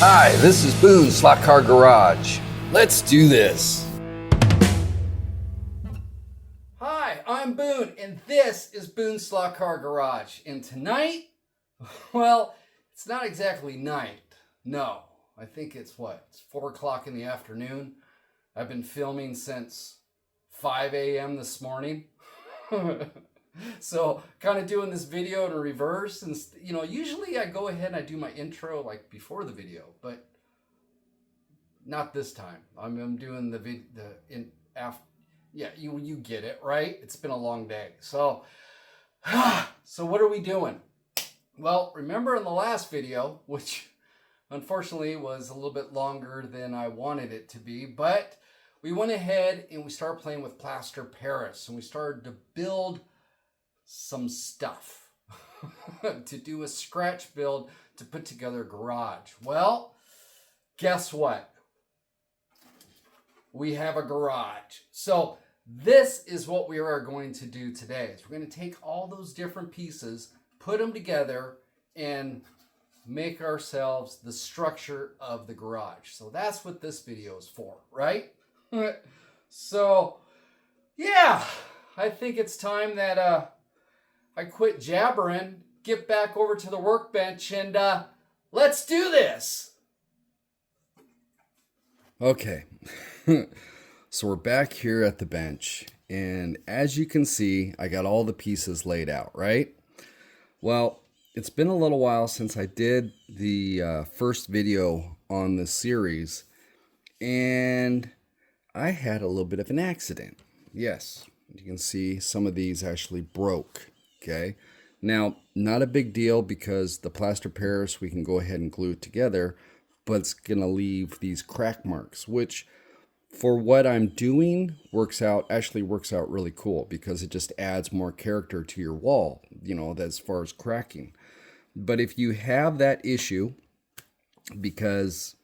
Hi, this is Boone Slot Car Garage. Let's do this. Hi, I'm Boone, and this is Boone Slot Car Garage. And tonight, well, it's not exactly night. No, I think it's 4 o'clock in the afternoon. I've been filming since 5 a.m. this morning. So kind of doing this video in reverse, and usually I go ahead and I do my intro like before the video, but not this time. I'm doing you get it, right? It's been a long day. So what are we doing? Well, remember in the last video, which unfortunately was a little bit longer than I wanted it to be, but we went ahead and we started playing with Plaster Paris, and we started to build some stuff to do a scratch build to put together a garage. Well, guess what? We have a garage. So this is what we are going to do today. Is we're going to take all those different pieces, put them together, and make ourselves the structure of the garage. So that's what this video is for, right? So yeah, I think it's time that I quit jabbering, get back over to the workbench, and let's do this. Okay, so we're back here at the bench, and as you can see, I got all the pieces laid out, right? Well, it's been a little while since I did the first video on this series, and I had a little bit of an accident. Yes, you can see some of these actually broke. Okay, now not a big deal because the Plaster Paris, we can go ahead and glue it together, but it's gonna leave these crack marks, which for what I'm doing works out really cool because it just adds more character to your wall, as far as cracking. But if you have that issue, because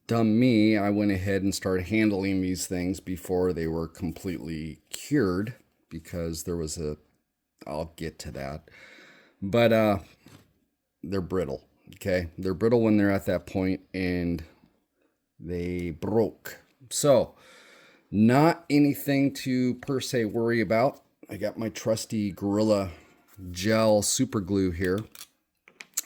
dumb me, I went ahead and started handling these things before they were completely cured because there was I'll get to that. But they're brittle, okay? They're brittle when they're at that point, and they broke. So, not anything to per se worry about. I got my trusty Gorilla Gel super glue here.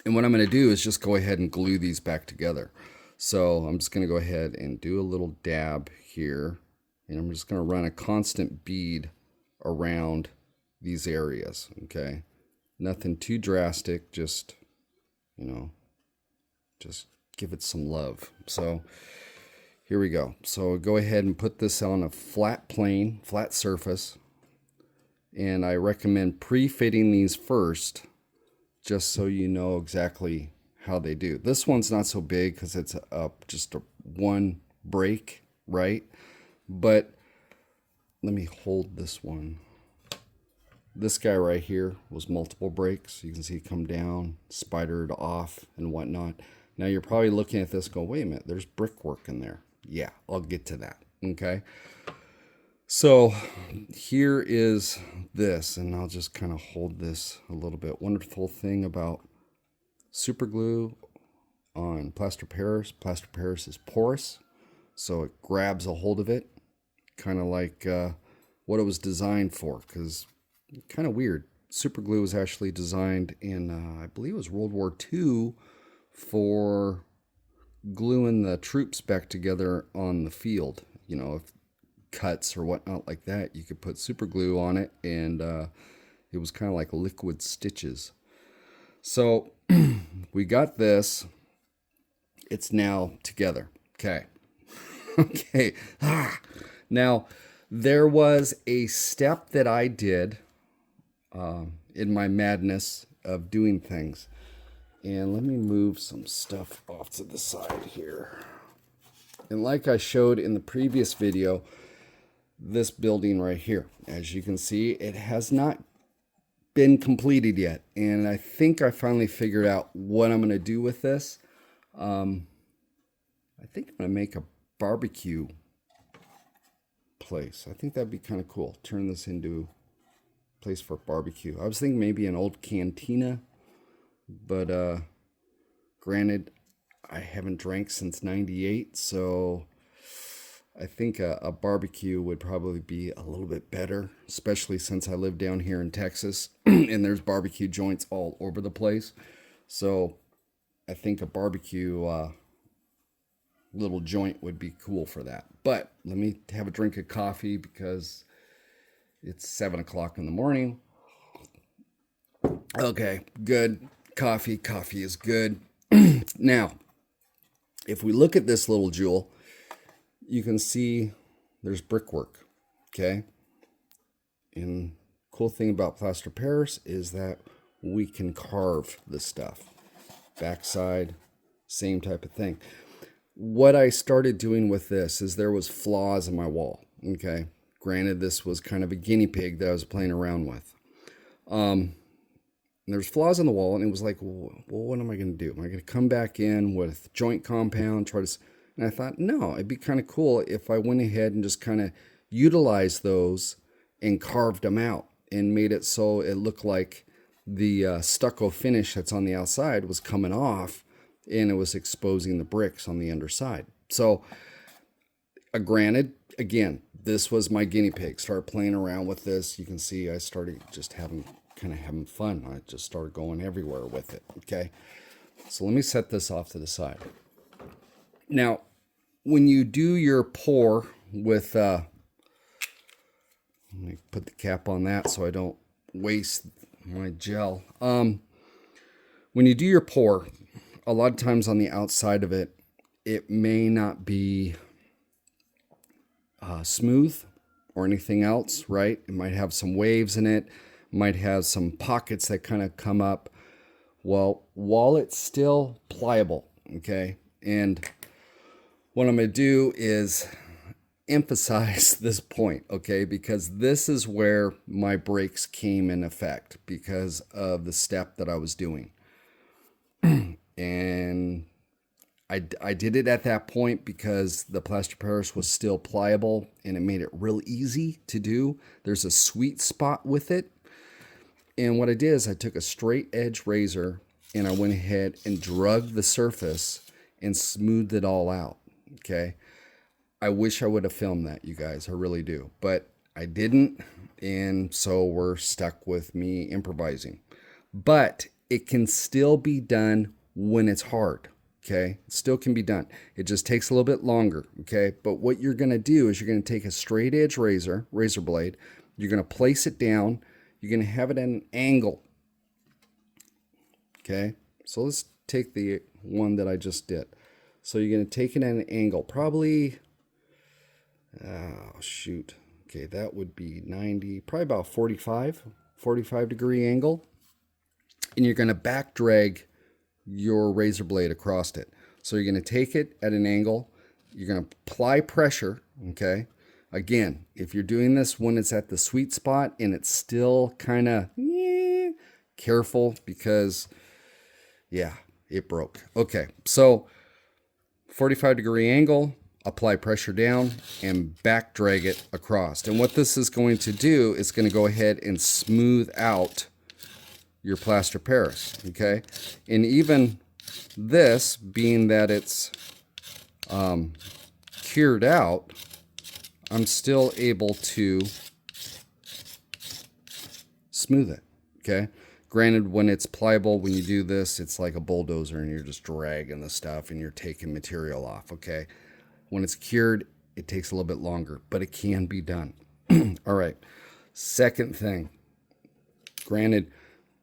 And what I'm going to do is just go ahead and glue these back together. So, I'm just going to go ahead and do a little dab here. And I'm just going to run a constant bead around these areas, okay? Nothing too drastic, just give it some love. So here we go. So go ahead and put this on a flat surface, and I recommend pre-fitting these first just so you know exactly how they do. This one's not so big because it's just a one break, right? But let me hold this one. This guy right here was multiple breaks. You can see it come down, spidered off, and whatnot. Now you're probably looking at this going, wait a minute, there's brickwork in there. Yeah, I'll get to that, okay? So here is this, and I'll just kind of hold this a little bit. Wonderful thing about super glue on Plaster Paris is porous, so it grabs a hold of it, kind of like what it was designed for, because kind of weird. Super glue was actually designed in, I believe it was World War II for gluing the troops back together on the field. If cuts or whatnot like that, you could put super glue on it, and it was kind of like liquid stitches. So we got this. It's now together. Okay. Okay. Now, there was a step that I did in my madness of doing things. And let me move some stuff off to the side here. And like I showed in the previous video, this building right here, as you can see, it has not been completed yet. And I think I finally figured out what I'm going to do with this. I think I'm going to make a barbecue place. I think that'd be kind of cool. Turn this into a place for barbecue. I was thinking maybe an old cantina, but granted, I haven't drank since '98, so I think a barbecue would probably be a little bit better, especially since I live down here in Texas and there's barbecue joints all over the place. So I think a barbecue little joint would be cool for that. But let me have a drink of coffee because it's 7 o'clock in the morning. Okay, good. Coffee is good. Now, if we look at this little jewel, you can see there's brickwork, okay? And cool thing about Plaster Paris is that we can carve this stuff. Backside, same type of thing. What I started doing with this is there was flaws in my wall, okay? Granted, this was kind of a guinea pig that I was playing around with. There's flaws in the wall, and it was like, well, what am I going to do? Am I going to come back in with joint compound, try to... And I thought, no, it'd be kind of cool if I went ahead and just kind of utilized those and carved them out and made it so it looked like the stucco finish that's on the outside was coming off and it was exposing the bricks on the underside. So, granted, again, this was my guinea pig. Started playing around with this. You can see I started just having fun. I just started going everywhere with it. Okay, so let me set this off to the side. Now, when you do your pour with, let me put the cap on that so I don't waste my gel. When you do your pour, a lot of times on the outside of it, it may not be smooth or anything else, right? It might have some waves in it, might have some pockets that kind of come up. Well, while it's still pliable, okay? And what I'm going to do is emphasize this point, okay? Because this is where my brakes came in effect because of the step that I was doing. And I did it at that point because the Plaster Paris was still pliable and it made it real easy to do. There's a sweet spot with it. And what I did is I took a straight edge razor and I went ahead and drugged the surface and smoothed it all out, okay? I wish I would have filmed that, you guys. I really do. But I didn't, and so we're stuck with me improvising. But it can still be done when it's hard, okay? It still can be done. It just takes a little bit longer, okay? But what you're going to do is you're going to take a straight edge razor blade. You're going to place it down. You're going to have it at an angle, okay? So let's take the one that I just did. So you're going to take it at an angle, probably, oh, shoot. Okay, that would be 90, probably about 45 degree angle. And you're going to back drag your razor blade across it. So you're going to take it at an angle. You're going to apply pressure, okay? Again, if you're doing this when it's at the sweet spot and it's still kind of careful because, yeah, it broke. Okay, so 45 degree angle, apply pressure down, and back drag it across. And what this is going to do is going to go ahead and smooth out your Plaster Paris, okay? And even this, being that it's cured out, I'm still able to smooth it, okay? Granted, when it's pliable, when you do this, it's like a bulldozer and you're just dragging the stuff and you're taking material off, okay? When it's cured, it takes a little bit longer, but it can be done. All right, second thing. Granted,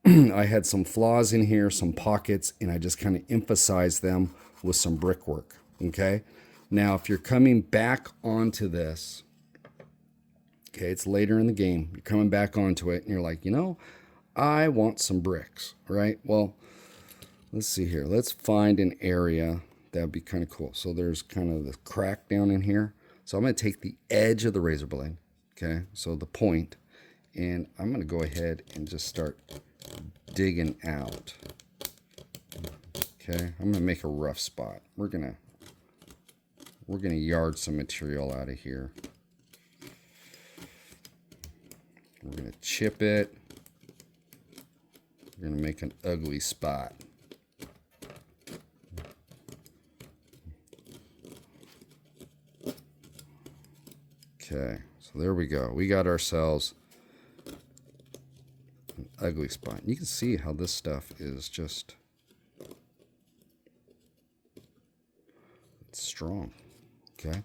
I had some flaws in here, some pockets, and I just kind of emphasized them with some brickwork, okay? Now, if you're coming back onto this, okay, it's later in the game, you're coming back onto it, and you're like, you know, I want some bricks, right? Well, let's see here. Let's find an area that would be kind of cool. So there's kind of the crack down in here. So I'm going to take the edge of the razor blade, okay, so the point, and I'm going to go ahead and just start digging out. Okay, I'm going to make a rough spot. We're going to yard some material out of here. We're going to chip it. We're going to make an ugly spot. Okay, so there we go. We got ourselves an ugly spot. You can see how this stuff is just strong. Okay,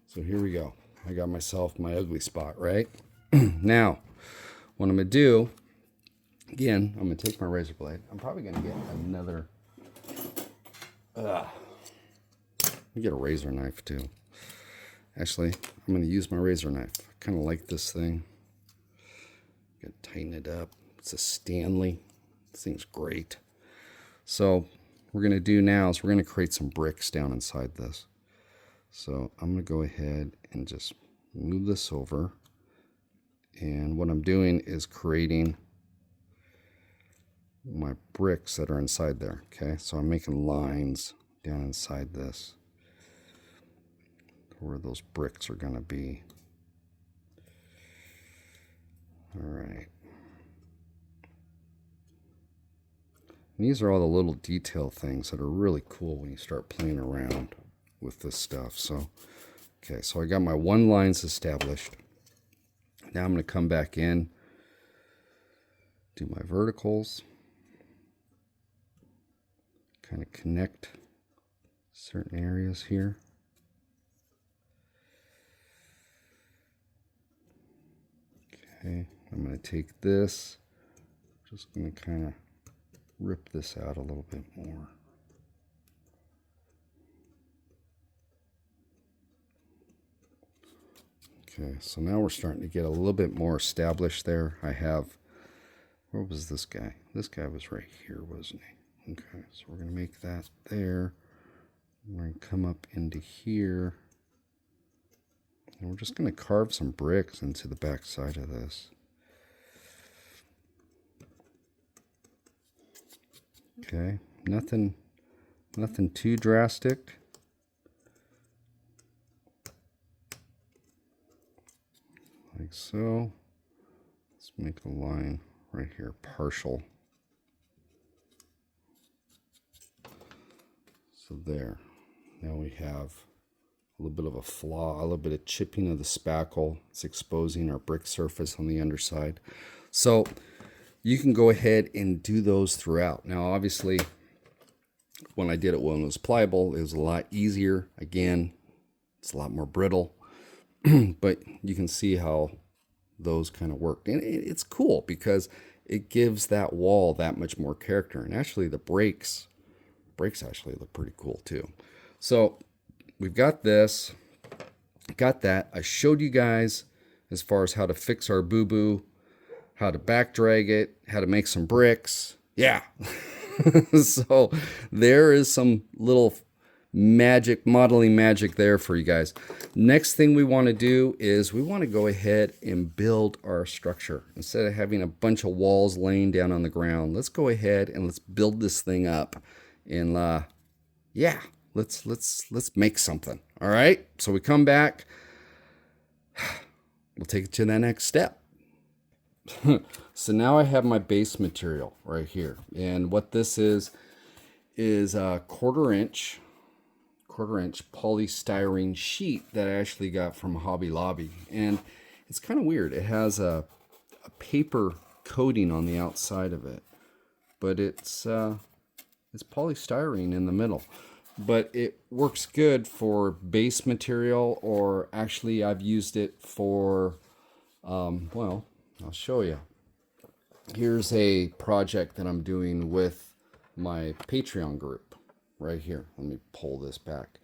so here we go. I got myself my ugly spot, right? Now, what I'm going to do, again, I'm going to take my razor blade. I'm probably going to get another, let me get a razor knife too. Actually, I'm going to use my razor knife. I kind of like this thing. Got to tighten it up. It's a Stanley. This thing's great. So what we're going to do now is we're going to create some bricks down inside this. So I'm going to go ahead and just move this over. And what I'm doing is creating my bricks that are inside there. Okay, so I'm making lines down inside this where those bricks are going to be. All right. And these are all the little detail things that are really cool when you start playing around with this stuff. So, okay, so I got my one lines established. Now I'm going to come back in, do my verticals, kind of connect certain areas here. Okay, I'm going to take this, just going to kind of rip this out a little bit more. Okay, so now we're starting to get a little bit more established there. I have, where was this guy? This guy was right here, wasn't he? Okay, so we're going to make that there. We're going to come up into here. And we're just going to carve some bricks into the back side of this. Okay, nothing too drastic. Like so. Let's make a line right here, partial. So there. Now we have a little bit of a flaw, a little bit of chipping of the spackle. It's exposing our brick surface on the underside. So you can go ahead and do those throughout. Now, obviously, when I did it when it was pliable, it was a lot easier. Again, it's a lot more brittle. But you can see how those kind of work. And it's cool because it gives that wall that much more character. And actually the brakes actually look pretty cool too. So we've got this, got that. I showed you guys as far as how to fix our boo-boo, how to back drag it, how to make some bricks. Yeah. So there is some little magic, modeling magic there for you guys. Next thing we want to do is we want to go ahead and build our structure. Instead of having a bunch of walls laying down on the ground, let's go ahead and let's build this thing up. And yeah, let's make something. All right. So we come back. We'll take it to the next step. So now I have my base material right here. And what this is a quarter inch polystyrene sheet that I actually got from Hobby Lobby. And it's kind of weird. It has a paper coating on the outside of it, but it's polystyrene in the middle. But it works good for base material, or actually I've used it for, well, I'll show you. Here's a project that I'm doing with my Patreon group right here. Let me pull this back.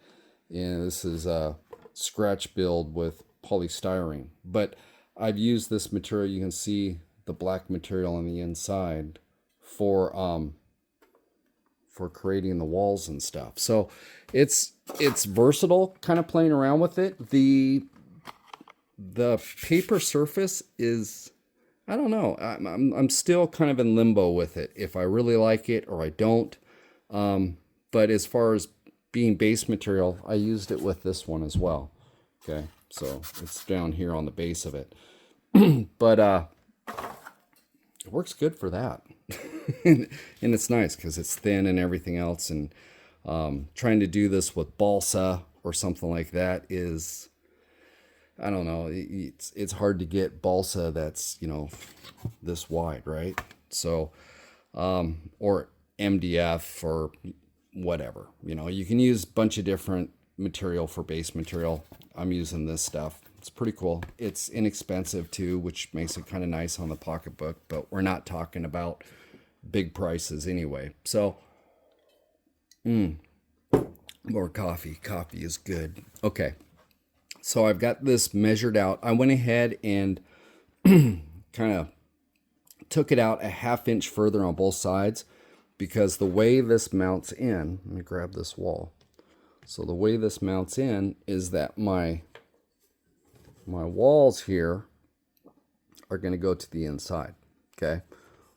And this is a scratch build with polystyrene. But I've used this material. You can see the black material on the inside for creating the walls and stuff. So it's versatile, kind of playing around with it. The paper surface is, I don't know. I'm still kind of in limbo with it, if I really like it or I don't. But as far as being base material, I used it with this one as well. Okay, so it's down here on the base of it. But it works good for that. And it's nice because it's thin and everything else. And trying to do this with balsa or something like that is, I don't know, it's hard to get balsa that's, you know, this wide, right? So, or MDF or whatever, you know, you can use a bunch of different material for base material. I'm using this stuff. It's pretty cool. It's inexpensive too, which makes it kind of nice on the pocketbook, but we're not talking about big prices anyway. So, more coffee. Coffee is good. Okay. So I've got this measured out. I went ahead and kind of took it out a 1/2 inch further on both sides, because the way this mounts in, let me grab this wall. So the way this mounts in is that my walls here are going to go to the inside. Okay.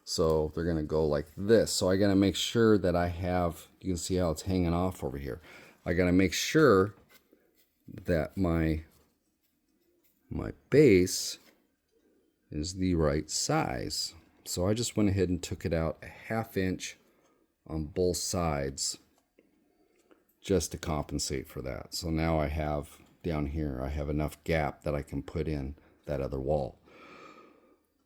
So they're going to go like this. So I got to make sure that I have, you can see how it's hanging off over here. I got to make sure that my base is the right size. So I just went ahead and took it out a 1/2 inch on both sides just to compensate for that. So now I have down here, I have enough gap that I can put in that other wall.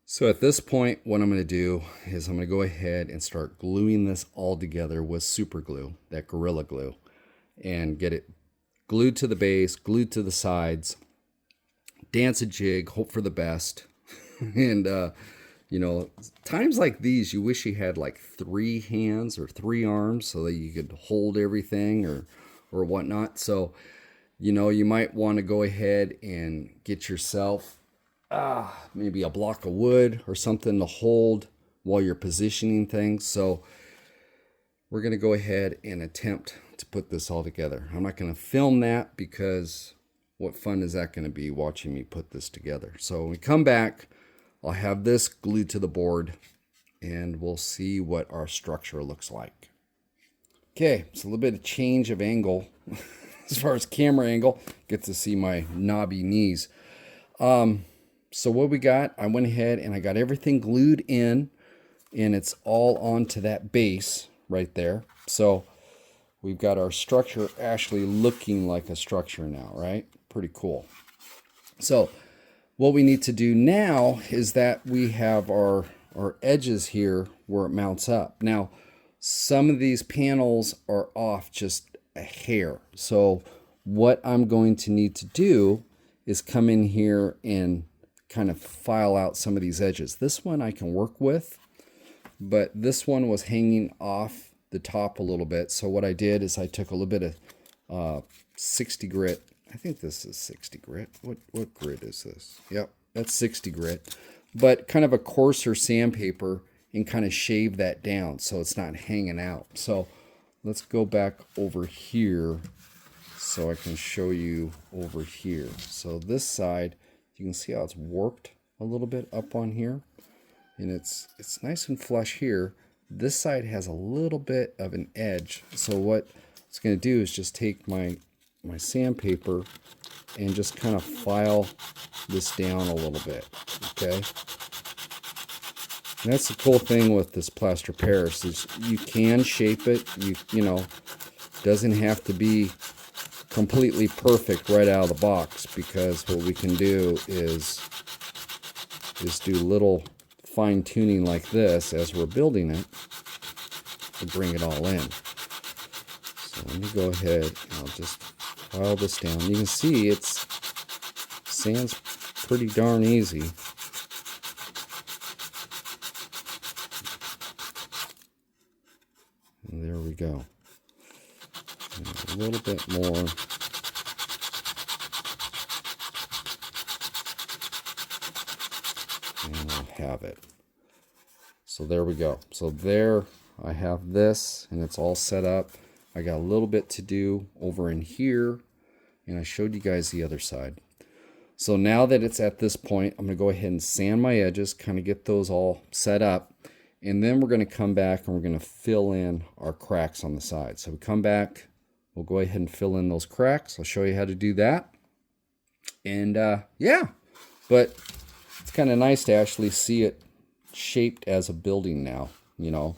So at this point, what I'm going to do is I'm going to go ahead and start gluing this all together with super glue, that Gorilla Glue, and get it glued to the base, glued to the sides, dance a jig, hope for the best. And, you know, times like these, you wish you had like 3 hands or 3 arms so that you could hold everything or whatnot. So, you know, you might want to go ahead and get yourself maybe a block of wood or something to hold while you're positioning things. So we're going to go ahead and attempt to put this all together. I'm not going to film that because what fun is that going to be watching me put this together? So when we come back, I'll have this glued to the board and we'll see what our structure looks like. Okay, it's a little bit of change of angle as far as camera angle. Get to see my knobby knees. So what we got, I went ahead and I got everything glued in, and it's all onto that base right there. So we've got our structure actually looking like a structure now, right? Pretty cool. So what we need to do now is that we have our edges here where it mounts up. Now, some of these panels are off just a hair. So what I'm going to need to do is come in here and kind of file out some of these edges. This one I can work with, but this one was hanging off the top a little bit. So what I did is I took a little bit of 60 grit. I think this is 60 grit. What grit is this? Yep, that's 60 grit. But kind of a coarser sandpaper and kind of shave that down so it's not hanging out. So let's go back over here so I can show you over here. So this side, you can see how it's warped a little bit up on here, and it's nice and flush here. This side has a little bit of an edge. So what it's going to do is just take my sandpaper and just kind of file this down a little bit. Okay. And that's the cool thing with this plaster Paris is you can shape it. You know, doesn't have to be completely perfect right out of the box, because what we can do is do little fine tuning like this as we're building it to bring it all in. So let me go ahead and I'll just file this down. You can see it's sand's pretty darn easy. And there we go. And a little bit more. And we'll have it. So there we go. So there I have this, and it's all set up. I got a little bit to do over in here, and I showed you guys the other side. So now that it's at this point, I'm going to go ahead and sand my edges, kind of get those all set up. And then we're going to come back and we're going to fill in our cracks on the side. So we come back, we'll go ahead and fill in those cracks. I'll show you how to do that. And yeah, but it's kind of nice to actually see it shaped as a building now, you know,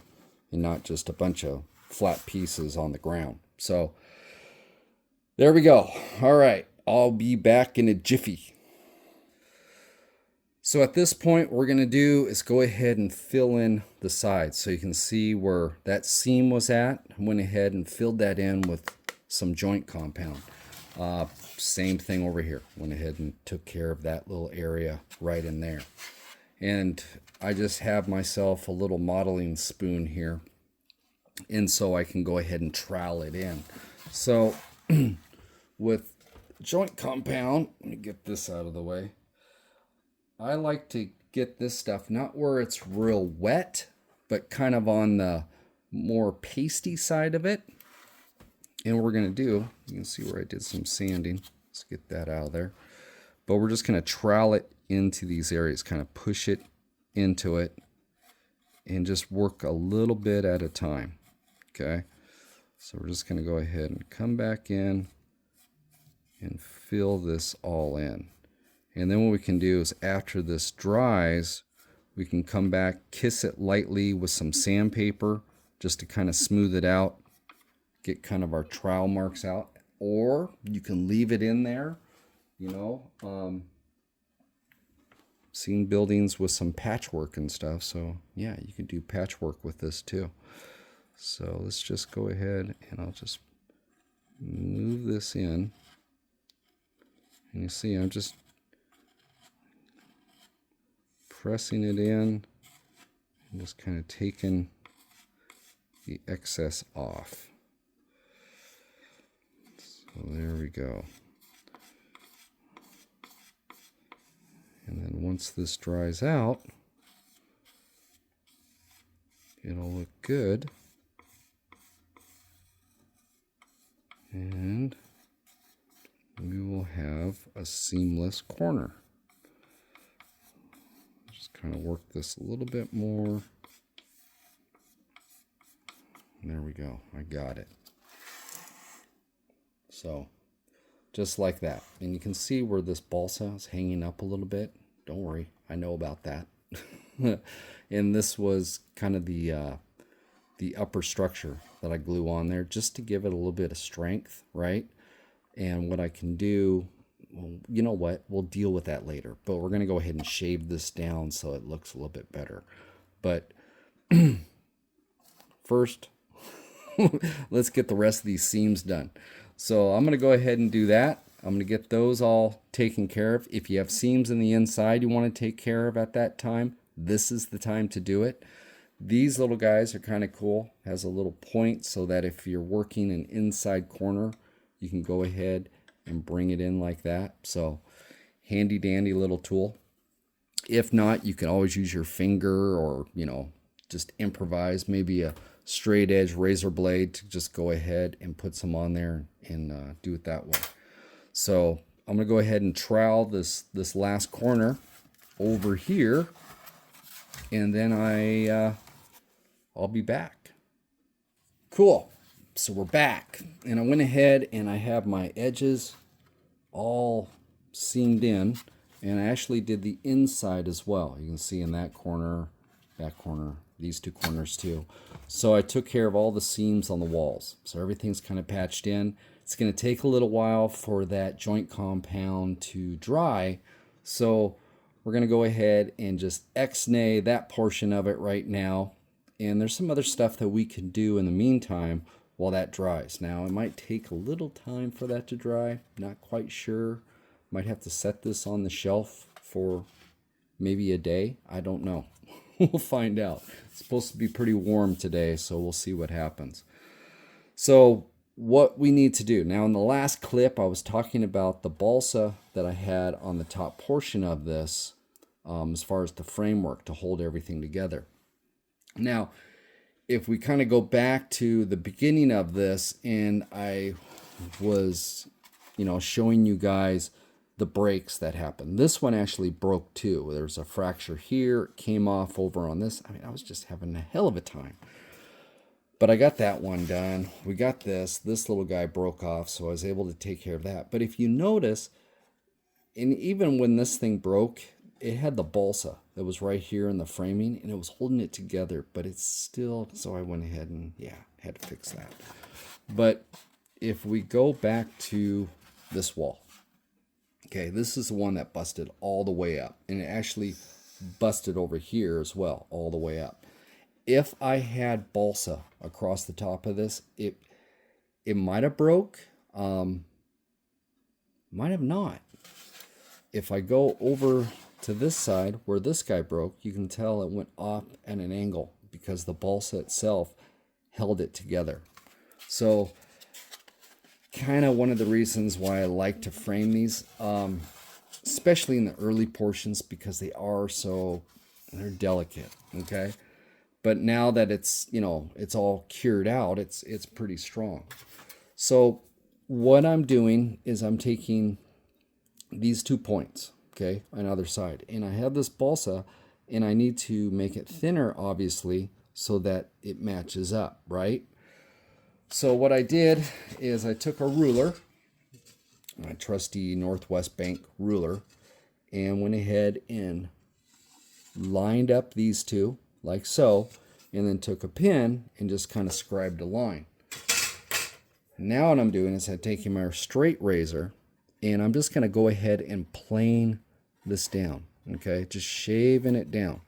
and not just a bunch of flat pieces on the ground. So there we go. All right, I'll be back in a jiffy. So at this point, what we're going to do is go ahead and fill in the sides. So you can see where that seam was at. I went ahead and filled that in with some joint compound. Same thing over here. Went ahead and took care of that little area right in there. And I just have myself a little modeling spoon here. And so I can go ahead and trowel it in. So with joint compound, let me get this out of the way. I like to get this stuff not where it's real wet, but kind of on the more pasty side of it. And what we're going to do, you can see where I did some sanding. Let's get that out of there. But we're just going to trowel it into these areas, kind of push it into it, and just work a little bit at a time. Okay? So we're just going to go ahead and come back in and fill this all in. And then what we can do is after this dries, we can come back, kiss it lightly with some sandpaper just to kind of smooth it out, get kind of our trowel marks out. Or you can leave it in there, you know. Seen buildings with some patchwork and stuff. So yeah, you can do patchwork with this too. So let's just go ahead and I'll just move this in. And you see I'm just pressing it in and just kind of taking the excess off. So there we go. And then once this dries out, it'll look good. And we will have a seamless corner. Just kind of work this a little bit more. There we go. I got it. So just like that. And you can see where this balsa is hanging up a little bit. Don't worry, I know about that. And this was kind of the upper structure that I glue on there just to give it a little bit of strength, right? And what I can do, well, you know what? We'll deal with that later. But we're going to go ahead and shave this down so it looks a little bit better. But first, let's get the rest of these seams done. So I'm going to go ahead and do that. I'm going to get those all taken care of. If you have seams in the inside you want to take care of at that time, this is the time to do it. These little guys are kind of cool. Has a little point so that if you're working an inside corner, you can go ahead and bring it in like that. So handy dandy little tool. If not, you can always use your finger or, you know, just improvise. Maybe a straight edge razor blade to just go ahead and put some on there and do it that way. So I'm going to go ahead and trowel this last corner over here. And then I'll be back. Cool. So we're back. And I went ahead and I have my edges all seamed in. And I actually did the inside as well. You can see in that corner, these two corners too. So I took care of all the seams on the walls. So everything's kind of patched in. It's going to take a little while for that joint compound to dry. So we're going to go ahead and just X-nay that portion of it right now. And there's some other stuff that we can do in the meantime while that dries. Now, it might take a little time for that to dry. Not quite sure. Might have to set this on the shelf for maybe a day. I don't know. We'll find out. It's supposed to be pretty warm today, so we'll see what happens. So what we need to do. Now, in the last clip, I was talking about the balsa that I had on the top portion of this as far as the framework to hold everything together. Now, if we kind of go back to the beginning of this, and I was, showing you guys the breaks that happened. This one actually broke too. There's a fracture here, it came off over on this. I was just having a hell of a time. But I got that one done. We got this little guy broke off, so I was able to take care of that. But if you notice, and even when this thing broke, it had the balsa that was right here in the framing, and it was holding it together, but it's still, so I went ahead and, had to fix that. But if we go back to this wall, Okay, this is the one that busted all the way up, and it actually busted over here as well, all the way up. If I had balsa across the top of this, it might have broke, might have not. If I go over to this side where this guy broke, you can tell it went off at an angle because the balsa itself held it together. So kind of one of the reasons why I like to frame these, especially in the early portions, because they're delicate, okay? But now that it's, it's all cured out, it's pretty strong. So what I'm doing is I'm taking these 2 points, okay, on the other side, and I have this balsa, and I need to make it thinner, obviously, so that it matches up, right? So what I did is I took a ruler, my trusty Northwest Bank ruler, and went ahead and lined up these two like so, and then took a pin and just kind of scribed a line. Now what I'm doing is I'm taking my straight razor, and I'm just going to go ahead and plane this down, okay? Just shaving it down.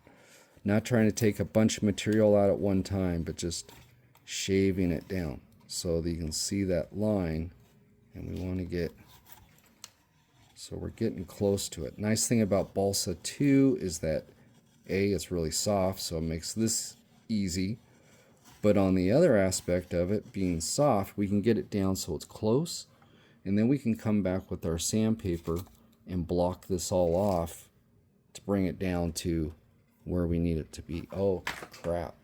Not trying to take a bunch of material out at one time, but just shaving it down so that you can see that line, and we want to get, so we're getting close to it. Nice thing about balsa too is that it's really soft, so it makes this easy. But on the other aspect of it being soft, we can get it down so it's close, and then we can come back with our sandpaper and block this all off to bring it down to where we need it to be. Oh crap.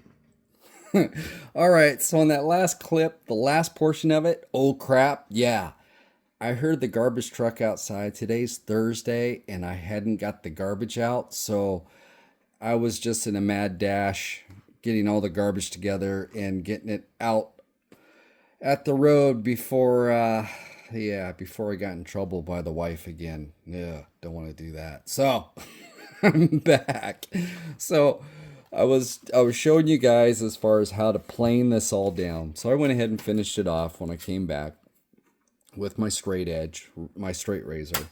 All right, so in that last clip, the last portion of it, oh crap, yeah. I heard the garbage truck outside. Today's Thursday, and I hadn't got the garbage out, so I was just in a mad dash getting all the garbage together and getting it out at the road before before I got in trouble by the wife again. Yeah, don't want to do that. So I'm back. So I was showing you guys as far as how to plane this all down. So I went ahead and finished it off when I came back with my straight razor.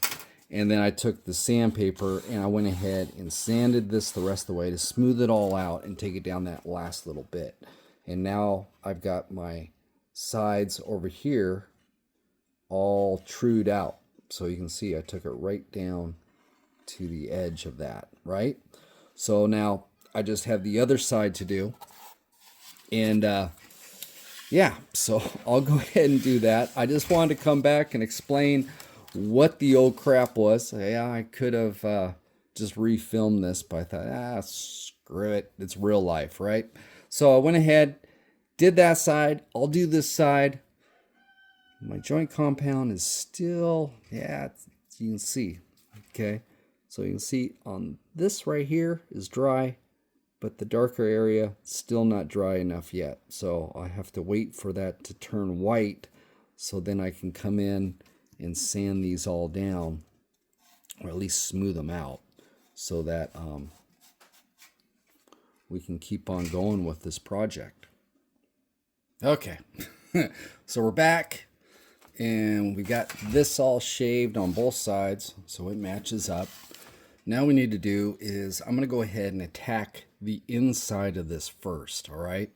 And then I took the sandpaper and I went ahead and sanded this the rest of the way to smooth it all out and take it down that last little bit. And now I've got my sides over here all trued out. So you can see I took it right down to the edge of that, right? So now I just have the other side to do. And yeah, so I'll go ahead and do that. I just wanted to come back and explain what the old crap was. Yeah, I could have just refilmed this, but I thought, screw it. It's real life, right? So I went ahead, did that side. I'll do this side. My joint compound is still, you can see, okay? So you can see on this right here is dry, but the darker area still not dry enough yet. So I have to wait for that to turn white so then I can come in and sand these all down, or at least smooth them out, so that we can keep on going with this project. Okay, so we're back, and we got this all shaved on both sides, so it matches up. Now we need to do is, I'm going to go ahead and attack the inside of this first, all right?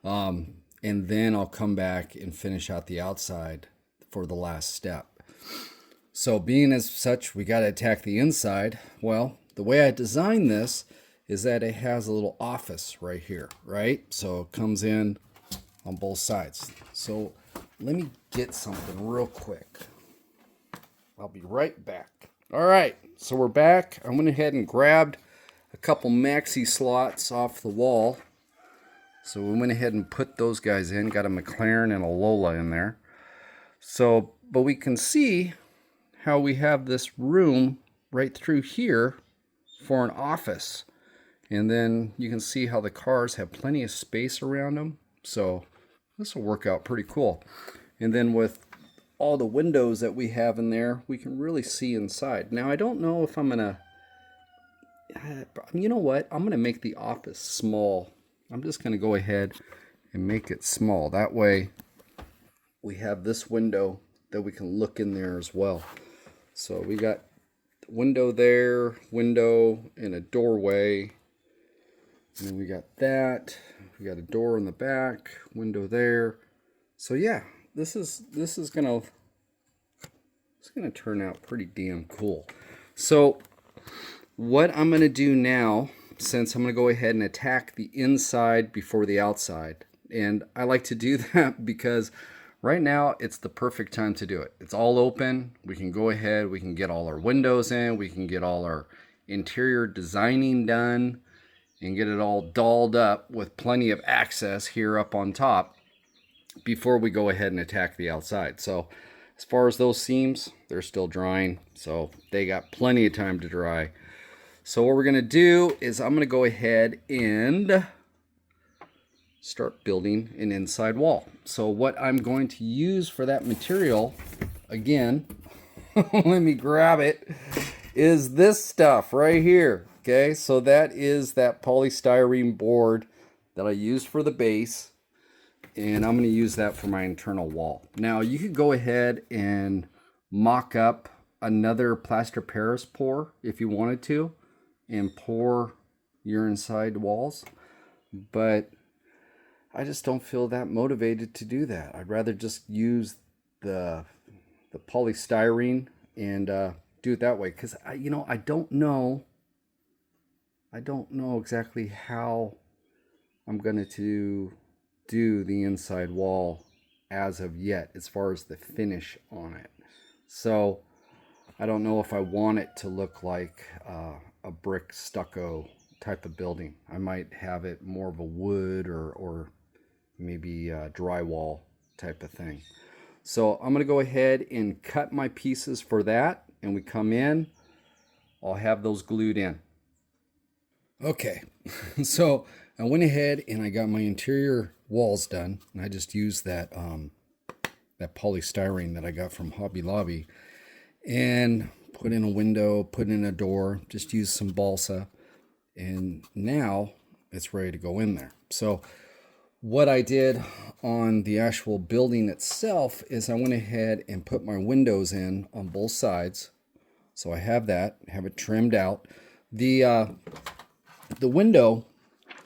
And then I'll come back and finish out the outside for the last step. So being as such, we got to attack the inside. Well, the way I designed this is that it has a little office right here, right? So it comes in on both sides. So let me get something real quick. I'll be right back. All right, so we're back. I went ahead and grabbed a couple maxi slots off the wall. So we went ahead and put those guys in. Got a McLaren and a Lola in there. So, but we can see how we have this room right through here for an office. And then you can see how the cars have plenty of space around them. So this will work out pretty cool. And then with all the windows that we have in there, we can really see inside. Now, I don't know if I'm going to, you know what? I'm going to make the office small. I'm just going to go ahead and make it small. That way we have this window that we can look in there as well. So we got window there, window and a doorway. And then we got that. We got a door in the back, window there. So yeah, this is gonna turn out pretty damn cool. So what I'm gonna do now, since I'm gonna go ahead and attack the inside before the outside, and I like to do that because right now it's the perfect time to do it. It's all open. We can go ahead, we can get all our windows in, we can get all our interior designing done and get it all dolled up with plenty of access here up on top before we go ahead and attack the outside. So as far as those seams, they're still drying, so they got plenty of time to dry. So what we're gonna do is I'm gonna go ahead and start building an inside wall. So what I'm going to use for that material, again, let me grab it, is this stuff right here. Okay, so that is that polystyrene board that I used for the base, and I'm going to use that for my internal wall. Now you could go ahead and mock up another plaster Paris pour if you wanted to and pour your inside walls, but I just don't feel that motivated to do that. I'd rather just use the polystyrene and do it that way, because I don't know exactly how I'm going to do the inside wall as of yet, as far as the finish on it. So I don't know if I want it to look like a brick stucco type of building. I might have it more of a wood or maybe a drywall type of thing. So I'm going to go ahead and cut my pieces for that, and we come in, I'll have those glued in. Okay, so I went ahead and I got my interior walls done, and I just used that that polystyrene that I got from Hobby Lobby, and put in a window, put in a door, just used some balsa, and now it's ready to go in there. So what I did on the actual building itself is I went ahead and put my windows in on both sides. So I have that, have it trimmed out. The window,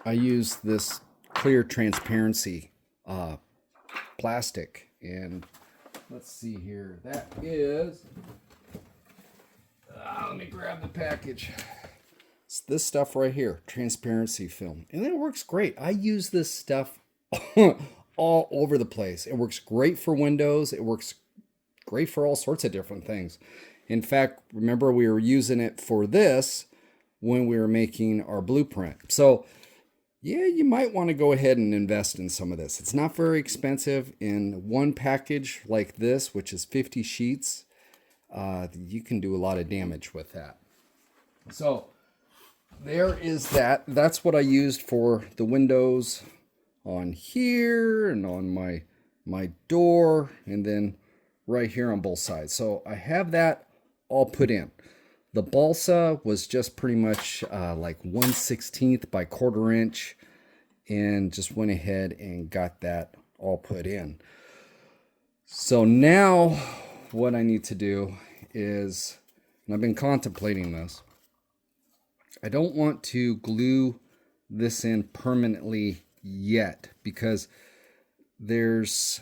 I use this clear transparency plastic, and let's see here, that is, let me grab the package. It's this stuff right here, transparency film, and it works great. I use this stuff all over the place. It works great for windows. It works great for all sorts of different things. In fact, remember we were using it for this when we were making our blueprint. So yeah, you might want to go ahead and invest in some of this. It's not very expensive. In one package like this, which is 50 sheets, you can do a lot of damage with that. So there is that. That's what I used for the windows on here and on my door, and then right here on both sides. So I have that all put in. The balsa was just pretty much like 1/16 by 1/4 inch, and just went ahead and got that all put in. So now what I need to do is, and I've been contemplating this, I don't want to glue this in permanently yet, because there's,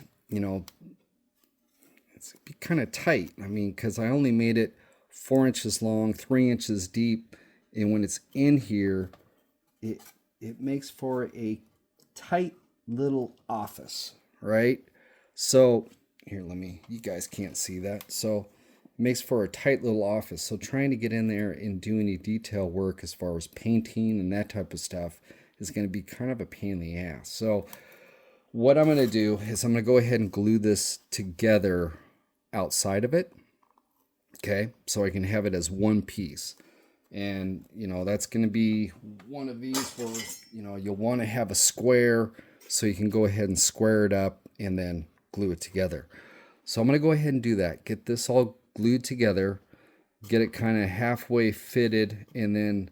it's be kind of tight. I mean, because I only made it 4 inches long, 3 inches deep, and when it's in here, it makes for a tight little office, right? So here, you guys can't see that. So it makes for a tight little office. So trying to get in there and do any detail work as far as painting and that type of stuff is going to be kind of a pain in the ass. So what I'm going to do is I'm going to go ahead and glue this together outside of it. Okay, so I can have it as one piece. And, that's going to be one of these where, you'll want to have a square, so you can go ahead and square it up and then glue it together. So I'm going to go ahead and do that. Get this all glued together, get it kind of halfway fitted, and then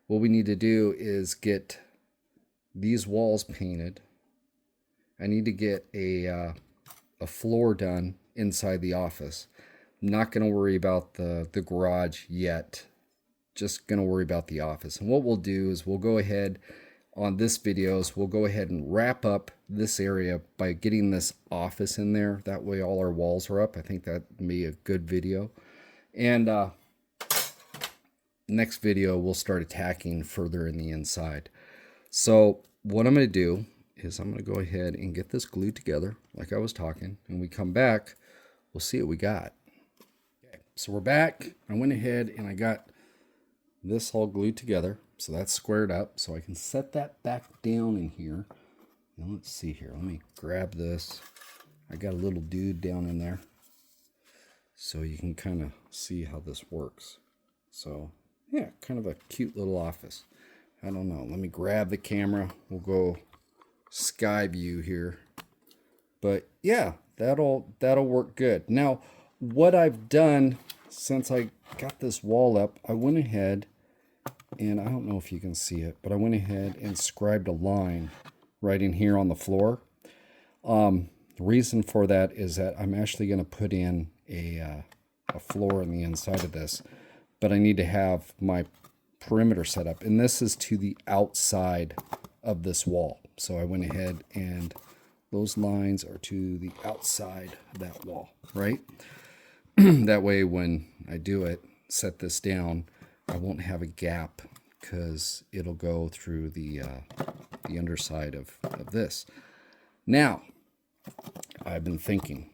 what we need to do is get these walls painted. I need to get a floor done inside the office. Not going to worry about the garage yet. Just going to worry about the office. And what we'll do is we'll go ahead on this videos, we'll go ahead and wrap up this area by getting this office in there. That way all our walls are up. I think that would be a good video. And next video, we'll start attacking further in the inside. So what I'm going to do is I'm going to go ahead and get this glued together like I was talking. And when we come back, we'll see what we got. Okay, so we're back. I went ahead and I got this all glued together. So that's squared up. So I can set that back down in here. Now let's see here. Let me grab this. I got a little dude down in there. So you can kind of see how this works. So yeah, kind of a cute little office. I don't know. Let me grab the camera. We'll go sky view here. But yeah, that'll work good. Now, what I've done since I got this wall up, I went ahead and I don't know if you can see it, but I went ahead and scribed a line right in here on the floor. The reason for that is that I'm actually going to put in a floor in the inside of this, but I need to have my perimeter set up, and this is to the outside of this wall. So I went ahead and those lines are to the outside of that wall, right? That way when I do it, set this down, I won't have a gap because it'll go through the underside of this. Now, I've been thinking.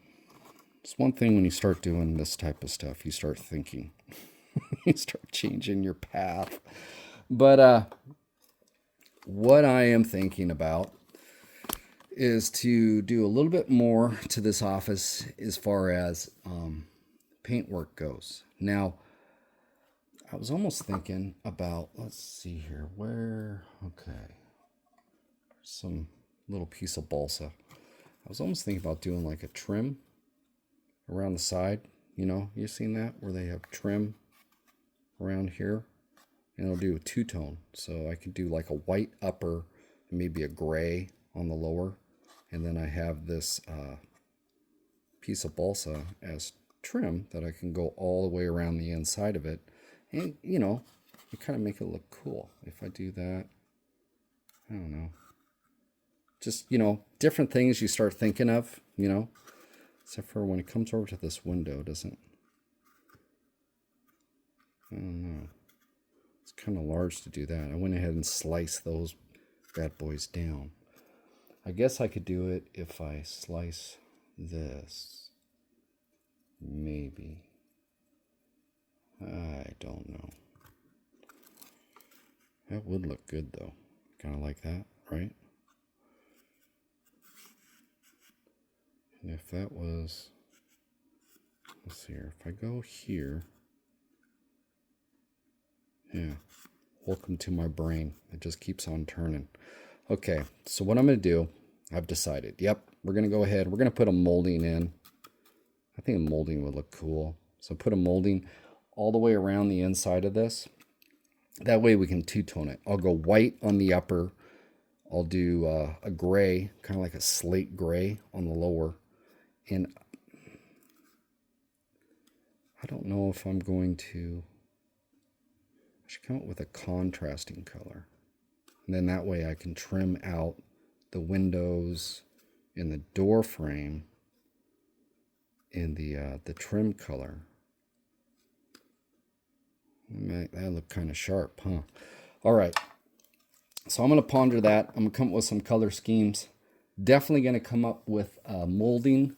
It's one thing when you start doing this type of stuff, you start thinking. You start changing your path. But what I am thinking about is to do a little bit more to this office as far as paintwork goes. Now, I was almost thinking about, let's see here, okay, some little piece of balsa. I was almost thinking about doing like a trim around the side. You know, you've seen that where they have trim around here, and it'll do a two-tone. So I could do like a white upper, maybe a gray on the lower, and then I have this piece of balsa as trim that I can go all the way around the inside of it. And, you know, you kind of make it look cool. If I do that, I don't know. Just, you know, different things you start thinking of, you know. Except for when it comes over to this window, it doesn't. I don't know. It's kind of large to do that. I went ahead and sliced those bad boys down. I guess I could do it if I slice this. Maybe. I don't know. That would look good though. Kind of like that, right? And if that was, let's see here. If I go here, yeah. Welcome to my brain. It just keeps on turning. Okay, so what I'm going to do, I've decided. Yep, we're going to go ahead. We're going to put a molding in. I think a molding would look cool. So put a molding all the way around the inside of this. That way we can two-tone it. I'll go white on the upper. I'll do a gray, kind of like a slate gray on the lower. And I don't know if I'm going to... I should come up with a contrasting color. And then that way I can trim out the windows and the door frame in the trim color. That look kind of sharp, huh? All right. So I'm going to ponder that. I'm going to come up with some color schemes. Definitely going to come up with molding.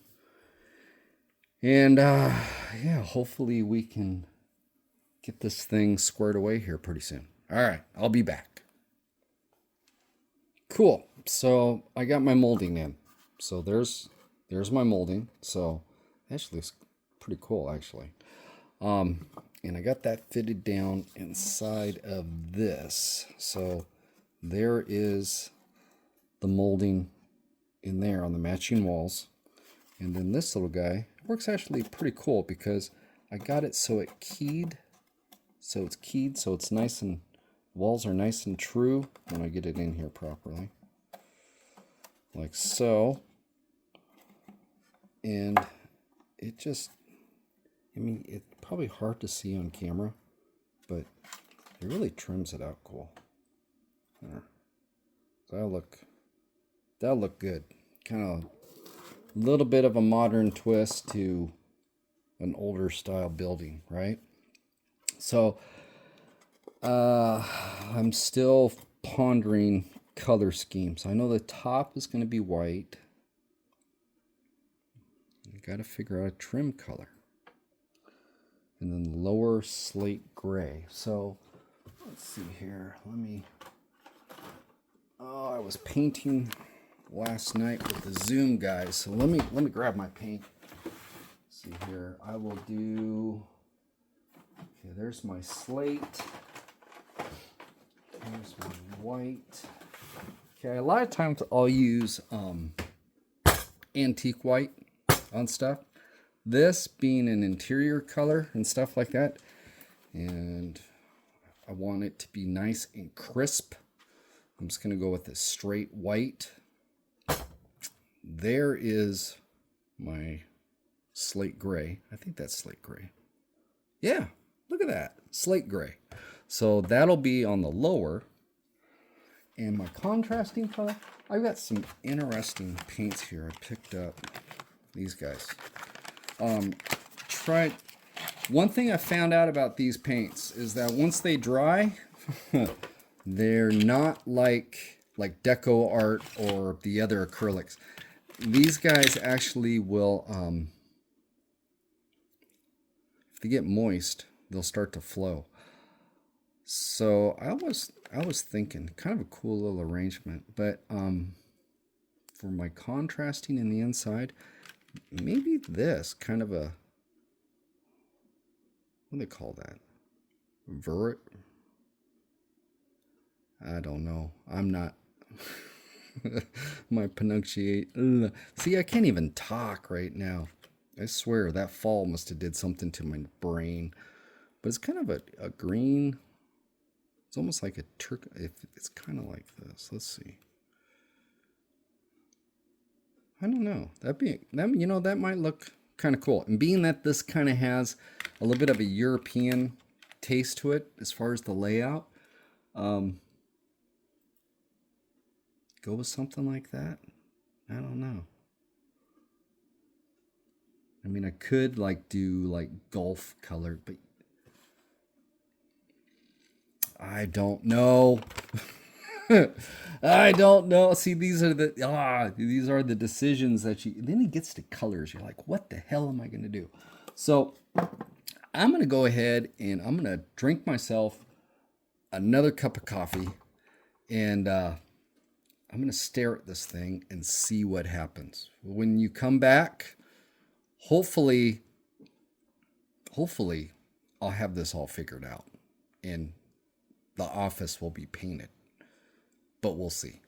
And yeah, hopefully we can get this thing squared away here pretty soon. All right, I'll be back. Cool. So I got my molding in. So there's my molding. So actually it's pretty cool actually. And I got that fitted down inside of this. So there is the molding in there on the matching walls. And then this little guy works actually pretty cool because I got it so it keyed. So it's keyed, so it's nice and walls are nice and true when I get it in here properly. Like so. And it just I mean, it's probably hard to see on camera, but it really trims it out cool. There. That'll look good. Kind of a little bit of a modern twist to an older style building, right? So I'm still pondering color schemes. I know the top is going to be white. You got to figure out a trim color. And then lower slate gray. So let's see here. I was painting last night with the Zoom guys. So let me grab my paint. Let's see here. I will do. Okay, there's my slate. There's my white. Okay, a lot of times I'll use antique white on stuff. This being an interior color and stuff like that. And I want it to be nice and crisp. I'm just going to go with a straight white. There is my slate gray. I think that's slate gray. Yeah, look at that. Slate gray. So that'll be on the lower. And my contrasting color, I've got some interesting paints here. I picked up these guys. One thing I found out about these paints is that once they dry, they're not like deco art or the other acrylics. These guys actually will, if they get moist, they'll start to flow. So I was thinking, kind of a cool little arrangement, but for my contrasting in the inside, maybe this kind of a, what do they call that? Vert? I don't know. I'm not. My pronunciation. See, I can't even talk right now. I swear that fall must have did something to my brain. But it's kind of a green. It's almost like a turk. It's kind of like this. Let's see. I don't know. That might look kind of cool. And being that this kind of has a little bit of a European taste to it as far as the layout, go with something like that. I don't know. I mean, I could do Gulf colored, but I don't know. I don't know. See, these are the decisions that then it gets to colors. You're like, what the hell am I going to do? So I'm going to go ahead and I'm going to drink myself another cup of coffee, and I'm going to stare at this thing and see what happens. When you come back, hopefully I'll have this all figured out and the office will be painted. But we'll see.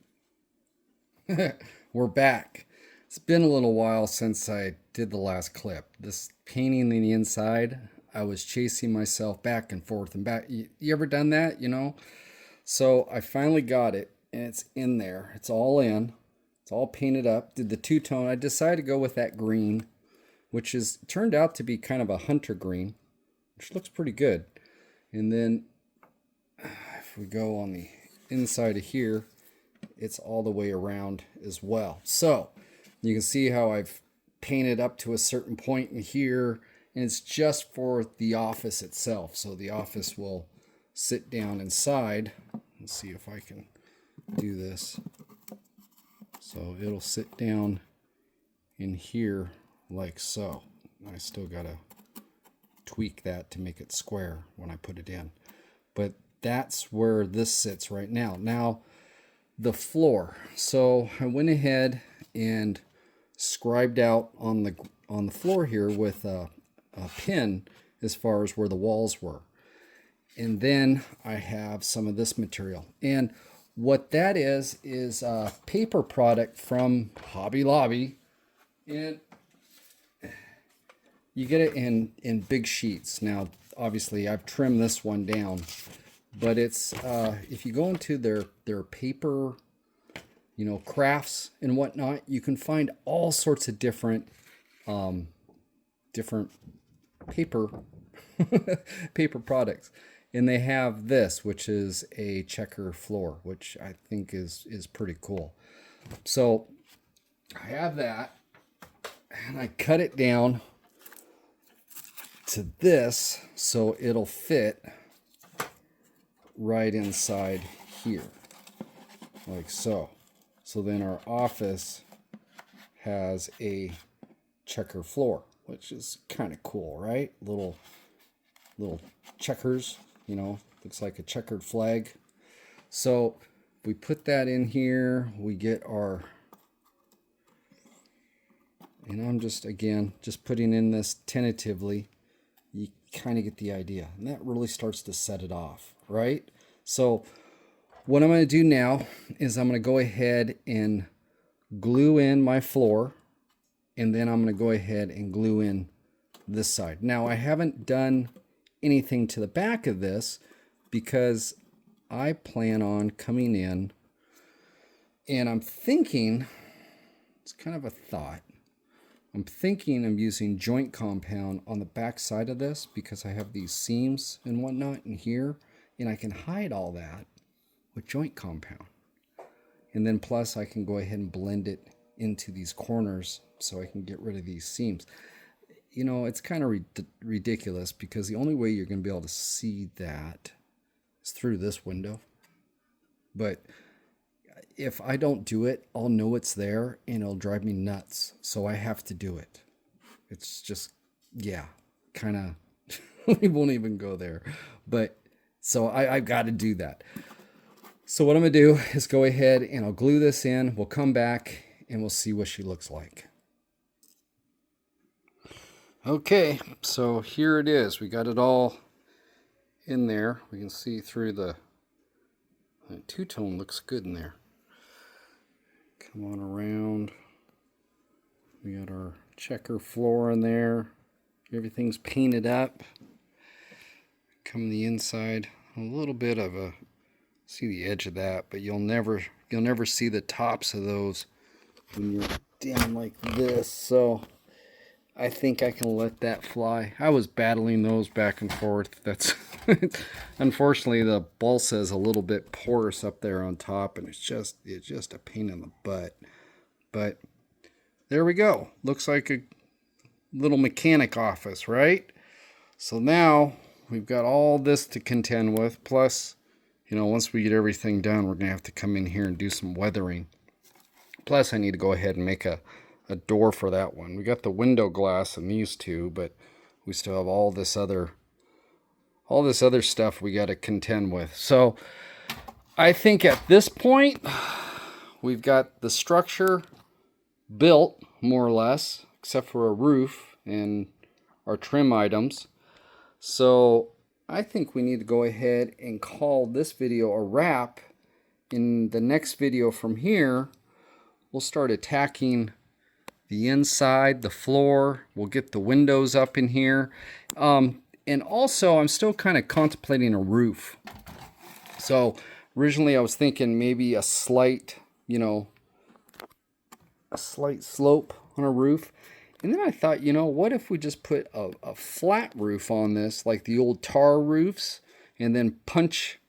We're back. It's been a little while since I did the last clip. This painting in the inside, I was chasing myself back and forth and back. You ever done that, So I finally got it, and it's in there. It's all in. It's all painted up. Did the two-tone. I decided to go with that green, which turned out to be kind of a hunter green, which looks pretty good. And then if we go on the inside of here, it's all the way around as well. So you can see how I've painted up to a certain point in here, and it's just for the office itself. So the office will sit down inside. Let's see if I can do this. So it'll sit down in here like so. I still gotta tweak that to make it square when I put it in. But that's where this sits right now. Now, the floor. So I went ahead and scribed out on the floor here with a pin as far as where the walls were. And then I have some of this material. And what that is a paper product from Hobby Lobby. And you get it in big sheets. Now, obviously, I've trimmed this one down. But it's if you go into their paper, crafts and whatnot, you can find all sorts of different paper paper products. And they have this, which is a checker floor, which I think is pretty cool. So I have that, and I cut it down to this so it'll fit right inside here, like so. So then our office has a checker floor, which is kind of cool, right? Little checkers, you know, looks like a checkered flag. So we put that in here, we get our, and I'm just, again, just putting in this tentatively. You kind of get the idea, and that really starts to set it off, right? So what I'm going to do now is I'm going to go ahead and glue in my floor, and then I'm going to go ahead and glue in this side. Now I haven't done anything to the back of this because I plan on coming in, and I'm thinking, it's kind of a thought, I'm thinking of using joint compound on the back side of this because I have these seams and whatnot in here, and I can hide all that with joint compound. And then plus I can go ahead and blend it into these corners so I can get rid of these seams. You know, it's kind of ridiculous because the only way you're going to be able to see that is through this window. But if I don't do it, I'll know it's there and it'll drive me nuts. So I have to do it. It's just, yeah, kind of, we won't even go there. But so I've got to do that. So what I'm going to do is go ahead and I'll glue this in. We'll come back and we'll see what she looks like. Okay, so here it is. We got it all in there. We can see through the two-tone looks good in there. Come on around. We got our checker floor in there. Everything's painted up. Come the inside. A little bit of a, see the edge of that, but you'll never see the tops of those when you're down like this. So I think I can let that fly. I was battling those back and forth. That's unfortunately the balsa is a little bit porous up there on top, and it's just a pain in the butt. But there we go. Looks like a little mechanic office, right? So now we've got all this to contend with. Plus, you know, once we get everything done, we're gonna have to come in here and do some weathering. Plus, I need to go ahead and make a door for that one. We got the window glass in these two, but we still have all this other stuff we got to contend with. So I think at this point we've got the structure built more or less, except for a roof and our trim items. So I think we need to go ahead and call this video a wrap. In the next video from here, we'll start attacking the inside, the floor. We'll get the windows up in here. And also, I'm still kind of contemplating a roof. So originally I was thinking maybe a slight, you know, a slight slope on a roof. And then I thought, you know, what if we just put a flat roof on this, like the old tar roofs, and then punch,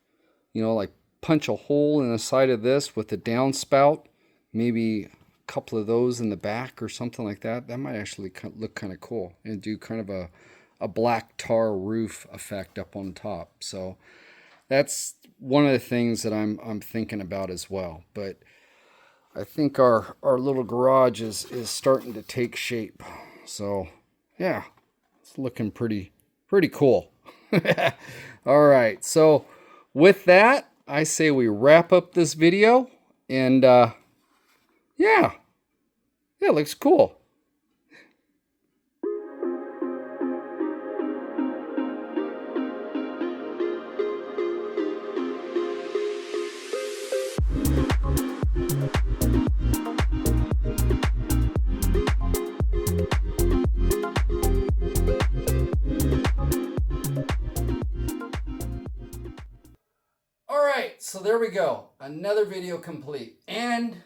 you know, like punch a hole in the side of this with a downspout, maybe couple of those in the back or something like that. That might actually look kind of cool and do kind of a black tar roof effect up on top. So that's one of the things that I'm thinking about as well. But I think our little garage is starting to take shape. So yeah, it's looking pretty cool. All right, so with that, I say we wrap up this video, and yeah, it looks cool. All right, so there we go. Another video complete. And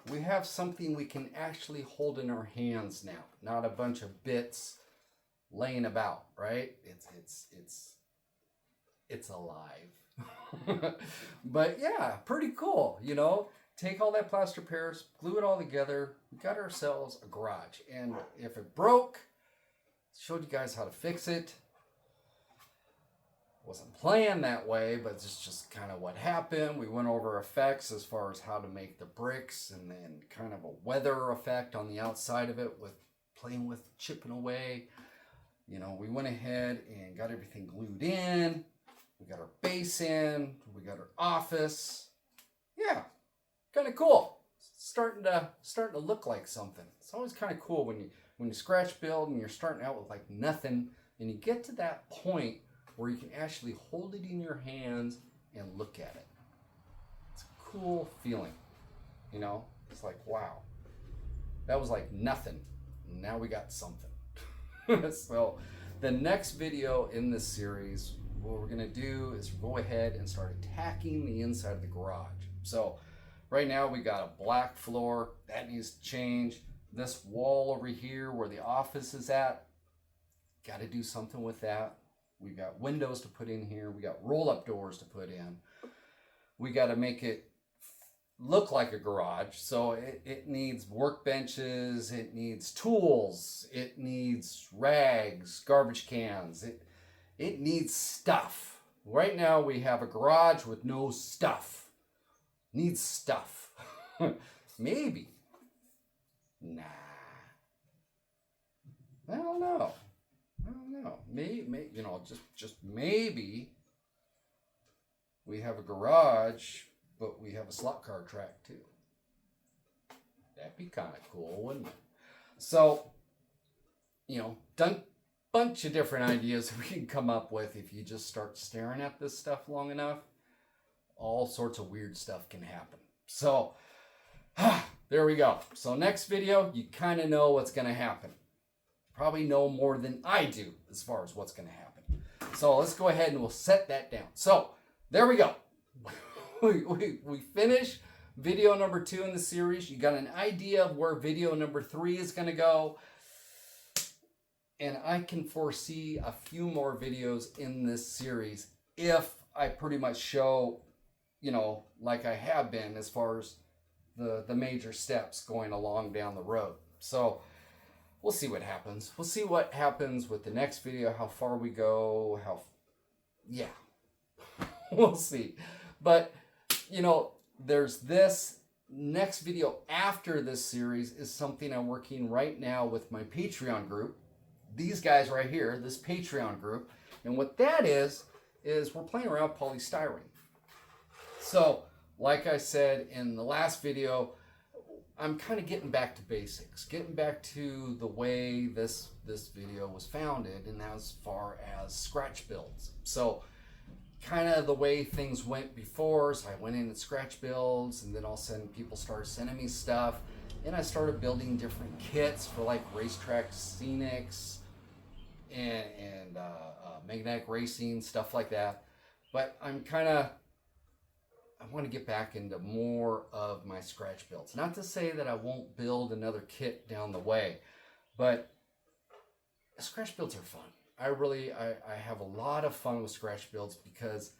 we have something we can actually hold in our hands now. Not a bunch of bits laying about, right? It's alive. But yeah, pretty cool, you know. Take all that plaster Paris, glue it all together. We got ourselves a garage. And if it broke, showed you guys how to fix it. Wasn't planned that way, but it's just kind of what happened. We went over effects as far as how to make the bricks, and then kind of a weather effect on the outside of it with playing with chipping away. You know, we went ahead and got everything glued in. We got our base in. We got our office. Yeah, kind of cool. Starting to look like something. It's always kind of cool when you scratch build and you're starting out with like nothing, and you get to that point where you can actually hold it in your hands and look at it. It's a cool feeling, you know. It's like, wow, that was like nothing. Now we got something. So the next video in this series, what we're gonna do is go ahead and start attacking the inside of the garage. So right now we got a black floor that needs to change. This wall over here where the office is at, got to do something with that. We got windows to put in here. We got roll-up doors to put in. We got to make it look like a garage. So it needs workbenches. It needs tools. It needs rags, garbage cans. It needs stuff. Right now we have a garage with no stuff. Needs stuff. Maybe. Nah. I don't know. Maybe, you know, just maybe we have a garage, but we have a slot car track too. That'd be kind of cool, wouldn't it? So, you know, done bunch of different ideas we can come up with if you just start staring at this stuff long enough. All sorts of weird stuff can happen. So, there we go. So next video, you kind of know what's going to happen. Probably know more than I do as far as what's going to happen. So let's go ahead and we'll set that down. So there we go. we finished video number 2 in the series. You got an idea of where video number 3 is going to go. And I can foresee a few more videos in this series if I pretty much show, you know, like I have been as far as the major steps going along down the road. So we'll see what happens. We'll see what happens with the next video, how far we go, yeah, we'll see. But, you know, there's this next video after this series is something I'm working right now with my Patreon group. These guys right here, this Patreon group. And what that is we're playing around with polystyrene. So, like I said in the last video, I'm kind of getting back to basics, getting back to the way this video was founded, and as far as scratch builds. So kind of the way things went before, so I went in and scratch builds, and then all of a sudden people started sending me stuff, and I started building different kits for like racetrack scenics and magnetic racing, stuff like that. But I want to get back into more of my scratch builds. Not to say that I won't build another kit down the way, but scratch builds are fun. I have a lot of fun with scratch builds because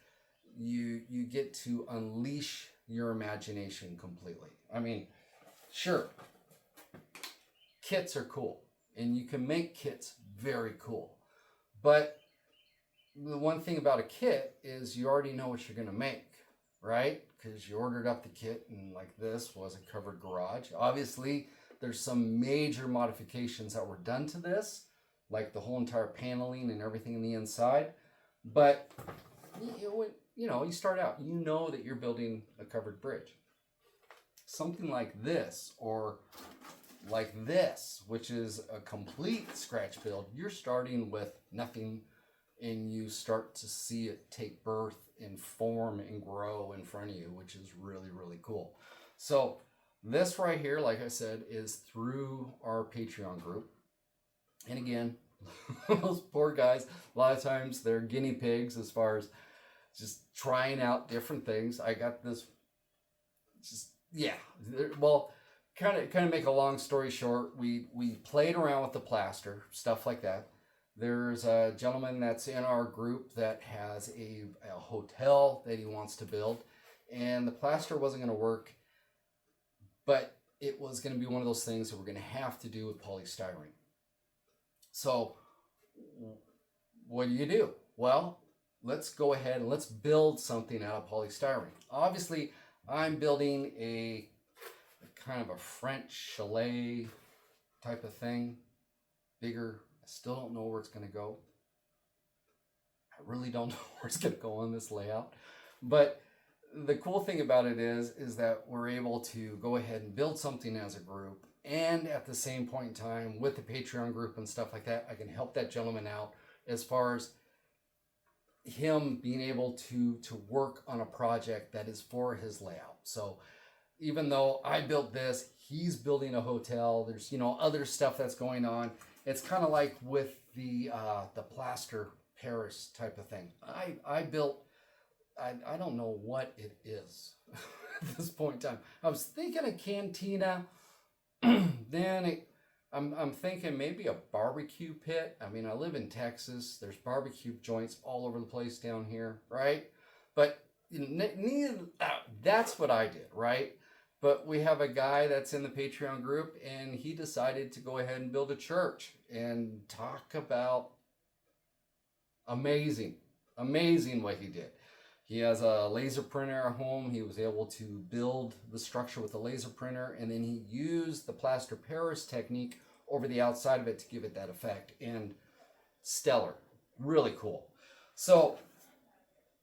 you get to unleash your imagination completely. I mean, sure, kits are cool, and you can make kits very cool, but the one thing about a kit is you already know what you're going to make. Right? Because you ordered up the kit, and like this was a covered garage. Obviously, there's some major modifications that were done to this, like the whole entire paneling and everything in the inside. But, you know, you start out, you know that you're building a covered bridge. Something like this, or like this, which is a complete scratch build, you're starting with nothing, and you start to see it take birth and form and grow in front of you, which is really, really cool. So this right here, like I said, is through our Patreon group. And again, those poor guys, a lot of times they're guinea pigs as far as just trying out different things. I got this, well, kind of make a long story short, we played around with the plaster, stuff like that. There's a gentleman that's in our group that has a hotel that he wants to build, and the plaster wasn't going to work, but it was going to be one of those things that we're going to have to do with polystyrene. So what do? Well, let's go ahead and let's build something out of polystyrene. Obviously, I'm building a kind of a French chalet type of thing, bigger. I still don't know where it's going to go. I really don't know where it's going to go on this layout. But the cool thing about it is that we're able to go ahead and build something as a group, and at the same point in time with the Patreon group and stuff like that, I can help that gentleman out as far as him being able to work on a project that is for his layout. So even though I built this, he's building a hotel. There's other stuff that's going on. It's kind of like with the Plaster Paris type of thing. I built. I don't know what it is at this point in time. I was thinking a cantina. Then I'm thinking maybe a barbecue pit. I mean, I live in Texas. There's barbecue joints all over the place down here, right? But that's what I did, right? But we have a guy that's in the Patreon group, and he decided to go ahead and build a church. And talk about amazing what he did. He has a laser printer at home. He was able to build the structure with a laser printer, and then he used the Plaster Paris technique over the outside of it to give it that effect. And stellar, really cool. So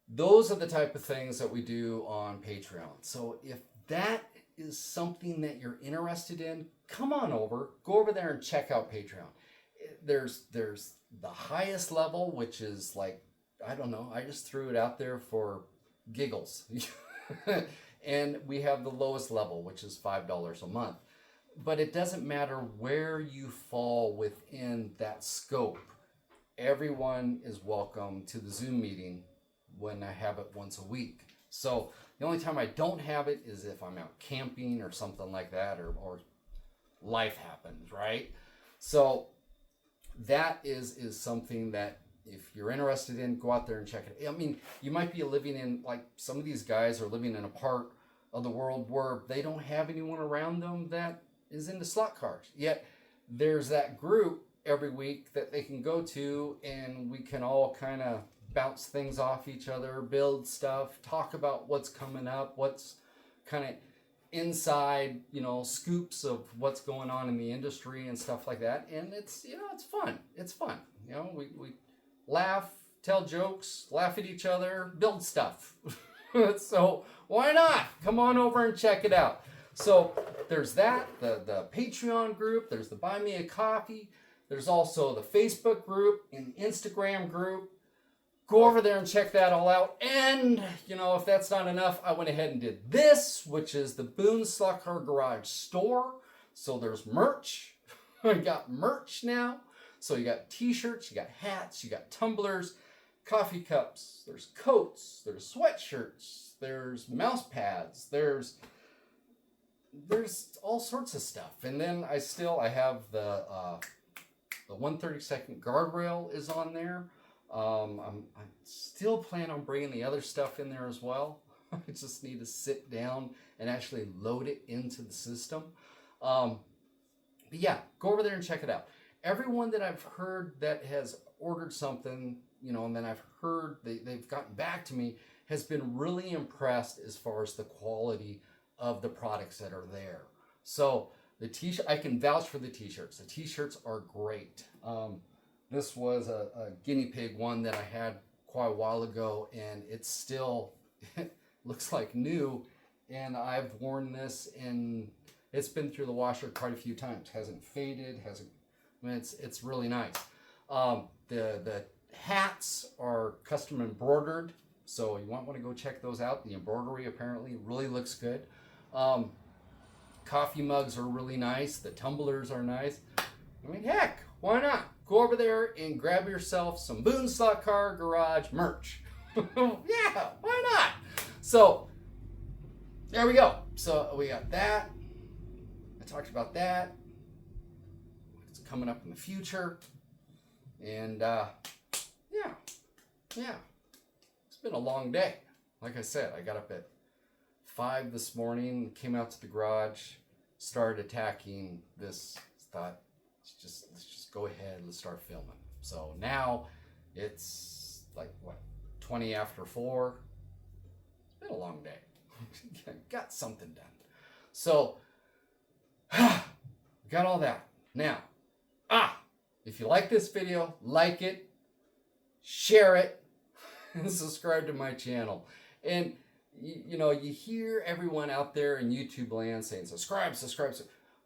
those are the type of things that we do on Patreon. So if that is something that you're interested in, come on over, go over there and check out Patreon. There's the highest level, which is like, I don't know, I just threw it out there for giggles. And we have the lowest level, which is $5 a month. But it doesn't matter where you fall within that scope. Everyone is welcome to the Zoom meeting when I have it once a week. So the only time I don't have it is if I'm out camping or something like that, or life happens, right? So that is something that if you're interested in, go out there and check it. I mean, you might be living in, like some of these guys are living in a part of the world where they don't have anyone around them that is into slot cars. Yet there's that group every week that they can go to, and we can all kind of bounce things off each other, build stuff, talk about what's coming up, what's kind of inside, scoops of what's going on in the industry and stuff like that. And it's, it's fun. It's fun. We laugh, tell jokes, laugh at each other, build stuff. So why not? Come on over and check it out. So there's that, the Patreon group, there's the Buy Me a Coffee, there's also the Facebook group and Instagram group. Go over there and check that all out. And, if that's not enough, I went ahead and did this, which is the Boone Slot Car Garage store. So there's merch. I got merch now. So you got t-shirts, you got hats, you got tumblers, coffee cups, there's coats, there's sweatshirts, there's mouse pads, there's all sorts of stuff. And then I have the 132nd guardrail is on there. I still plan on bringing the other stuff in there as well. I just need to sit down and actually load it into the system. But yeah, go over there and check it out. Everyone that I've heard that has ordered something, and then I've heard they've gotten back to me, has been really impressed as far as the quality of the products that are there. So the t-shirt, I can vouch for the t-shirts. The t-shirts are great. This was a guinea pig one that I had quite a while ago, and it's still looks like new. And I've worn this, and it's been through the washer quite a few times. Hasn't faded. It's really nice. The hats are custom embroidered, so you might want to go check those out. The embroidery apparently really looks good. Coffee mugs are really nice. The tumblers are nice. I mean, heck, why not? Go over there and grab yourself some Boone Slot Car Garage merch. Yeah, why not? So, there we go. So, we got that. I talked about that. It's coming up in the future. And yeah, it's been a long day. Like I said, I got up at 5 this morning, came out to the garage, started attacking this. Thought, let's just go ahead, let's start filming. So now it's like what, 20 after 4. It's been a long day. Got something done. So got all that. Now, if you like this video, like it, share it, and subscribe to my channel. And you know, you hear everyone out there in YouTube land saying subscribe.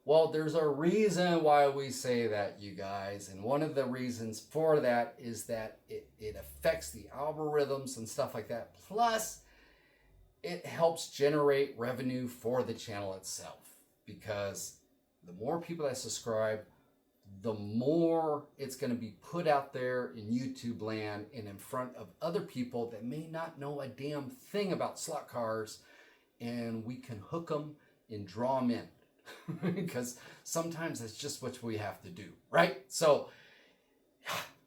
Well, there's a reason why we say that, you guys. And one of the reasons for that is that it affects the algorithms and stuff like that. Plus, it helps generate revenue for the channel itself. Because the more people that subscribe, the more it's going to be put out there in YouTube land and in front of other people that may not know a damn thing about slot cars. And we can hook them and draw them in. Because sometimes that's just what we have to do, right? So,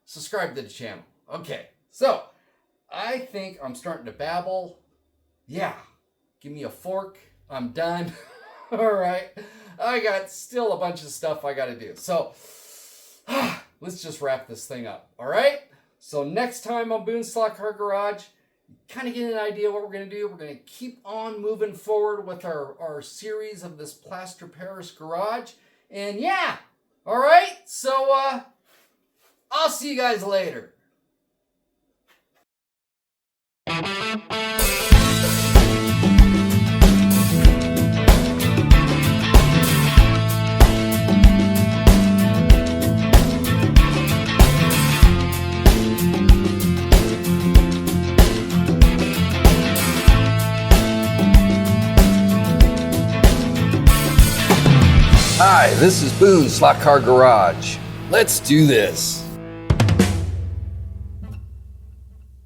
subscribe to the channel. Okay, so I think I'm starting to babble. Yeah, give me a fork. I'm done. All right, I got still a bunch of stuff I got to do. So, let's just wrap this thing up. All right. So next time on Boone's Slot Car Garage, kind of get an idea what we're going to do. We're going to keep on moving forward with our series of this Plaster Paris garage. And yeah, all right. So I'll see you guys later. Hi, this is Boone's Slot Car Garage. Let's do this.